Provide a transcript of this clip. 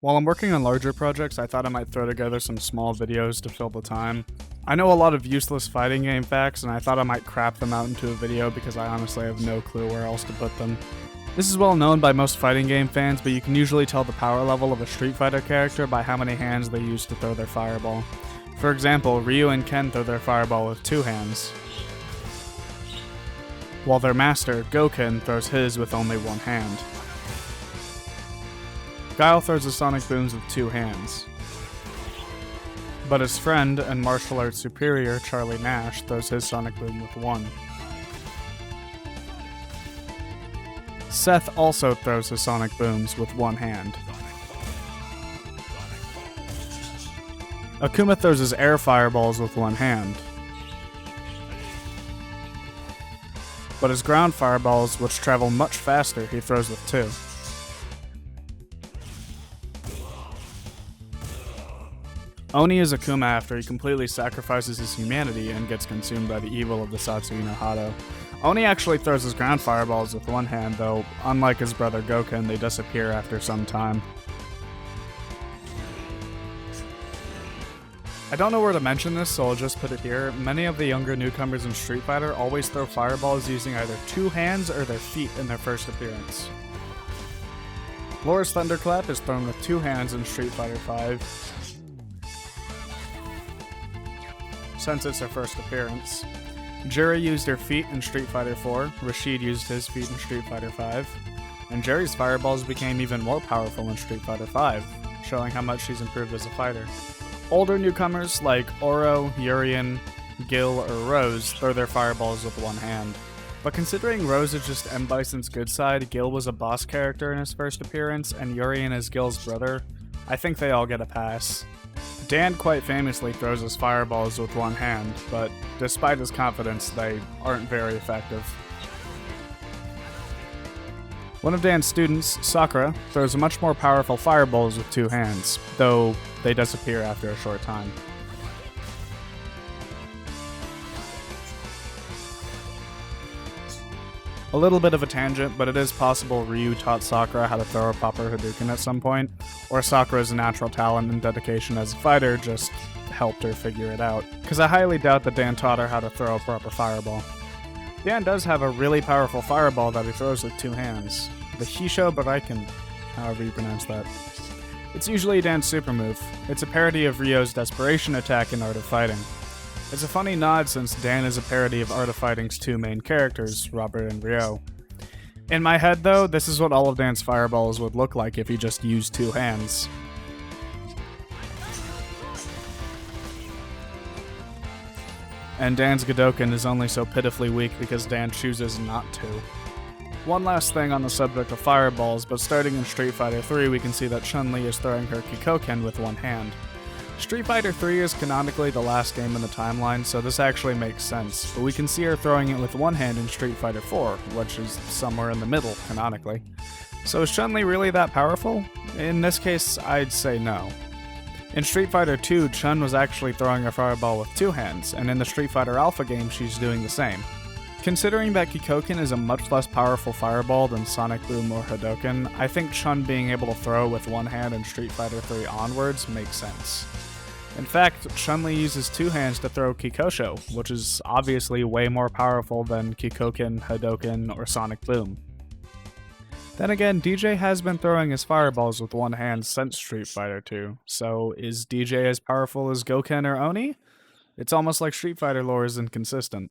While I'm working on larger projects, I thought I might throw together some small videos to fill the time. I know a lot of useless fighting game facts, and I thought I might crap them out into a video because I honestly have no clue where else to put them. This is well known by most fighting game fans, but you can usually tell the power level of a Street Fighter character by how many hands they use to throw their fireball. For example, Ryu and Ken throw their fireball with 2 hands, while their master, Goken, throws his with only 1 hand. Guile throws his sonic booms with 2 hands, but his friend and martial arts superior, Charlie Nash, throws his sonic boom with 1. Seth also throws his sonic booms with 1 hand. Akuma throws his air fireballs with 1 hand, but his ground fireballs, which travel much faster, he throws with 2. Oni is Akuma after he completely sacrifices his humanity and gets consumed by the evil of the Satsui no Hado. Oni actually throws his ground fireballs with 1 hand, though unlike his brother Goken, they disappear after some time. I don't know where to mention this, so I'll just put it here. Many of the younger newcomers in Street Fighter always throw fireballs using either 2 hands or their feet in their first appearance. Laura's Thunderclap is thrown with 2 hands in Street Fighter V, since it's her first appearance. Juri used her feet in Street Fighter IV, Rashid used his feet in Street Fighter V, and Juri's fireballs became even more powerful in Street Fighter V, showing how much she's improved as a fighter. Older newcomers like Oro, Urien, Gil, or Rose throw their fireballs with 1 hand. But considering Rose is just M. Bison's good side, Gil was a boss character in his first appearance, and Urien is Gil's brother, I think they all get a pass. Dan quite famously throws his fireballs with 1 hand, but despite his confidence, they aren't very effective. One of Dan's students, Sakura, throws much more powerful fireballs with 2 hands, though they disappear after a short time. A little bit of a tangent, but it is possible Ryu taught Sakura how to throw a proper Hadouken at some point, or Sakura's natural talent and dedication as a fighter just helped her figure it out, because I highly doubt that Dan taught her how to throw a proper fireball. Dan does have a really powerful fireball that he throws with 2 hands, the Hisho Baraiken, however you pronounce that. It's usually Dan's super move. It's a parody of Ryo's desperation attack in Art of Fighting. It's a funny nod since Dan is a parody of Art of Fighting's 2 main characters, Robert and Ryo. In my head though, this is what all of Dan's fireballs would look like if he just used 2 hands. And Dan's Godoken is only so pitifully weak because Dan chooses not to. One last thing on the subject of fireballs, but starting in Street Fighter III we can see that Chun-Li is throwing her Kikoken with 1 hand. Street Fighter III is canonically the last game in the timeline, so this actually makes sense, but we can see her throwing it with 1 hand in Street Fighter IV, which is somewhere in the middle, canonically. So is Chun-Li really that powerful? In this case, I'd say no. In Street Fighter II, Chun was actually throwing her fireball with 2 hands, and in the Street Fighter Alpha game, she's doing the same. Considering that Kikoken is a much less powerful fireball than Sonic Boom or Hadouken, I think Chun being able to throw with 1 hand in Street Fighter III onwards makes sense. In fact, Chun-Li uses 2 hands to throw Kikosho, which is obviously way more powerful than Kikoken, Hadouken, or Sonic Boom. Then again, DJ has been throwing his fireballs with 1 hand since Street Fighter II, so is DJ as powerful as Goken or Oni? It's almost like Street Fighter lore is inconsistent.